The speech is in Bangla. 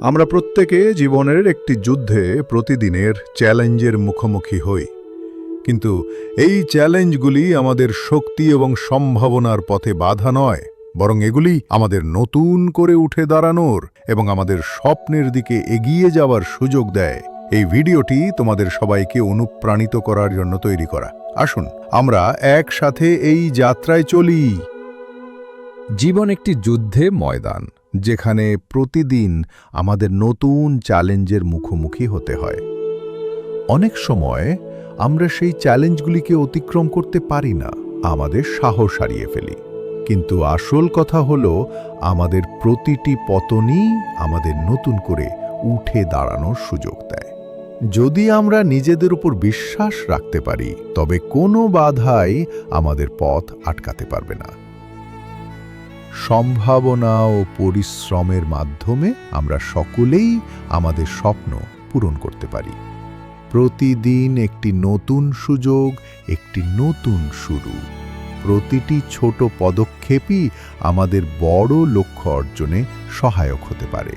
আমরা প্রত্যেকে জীবনের একটি যুদ্ধে প্রতিদিনের চ্যালেঞ্জের মুখোমুখি হই, কিন্তু এই চ্যালেঞ্জগুলি আমাদের শক্তি এবং সম্ভাবনার পথে বাধা নয়, বরং এগুলি আমাদের নতুন করে উঠে দাঁড়ানোর এবং আমাদের স্বপ্নের দিকে এগিয়ে যাওয়ার সুযোগ দেয়। এই ভিডিওটি তোমাদের সবাইকে অনুপ্রাণিত করার জন্য তৈরি করা। আসুন আমরা একসাথে এই যাত্রায় চলি। জীবন একটি যুদ্ধে ময়দান, যেখানে প্রতিদিন আমাদের নতুন চ্যালেঞ্জের মুখোমুখি হতে হয়। অনেক সময় আমরা সেই চ্যালেঞ্জগুলিকে অতিক্রম করতে পারি না, আমাদের সাহস হারিয়ে ফেলি। কিন্তু আসল কথা হলো, আমাদের প্রতিটি পতনই আমাদের নতুন করে উঠে দাঁড়ানোর সুযোগ দেয়। যদি আমরা নিজেদের উপর বিশ্বাস রাখতে পারি, তবে কোনো বাধাই আমাদের পথ আটকাতে পারবে না। সম্ভাবনা ও পরিশ্রমের মাধ্যমে আমরা সকলেই আমাদের স্বপ্ন পূরণ করতে পারি। প্রতিদিন একটি নতুন সুযোগ, একটি নতুন শুরু। প্রতিটি ছোট পদক্ষেপই আমাদের বড় লক্ষ্য অর্জনে সহায়ক হতে পারে।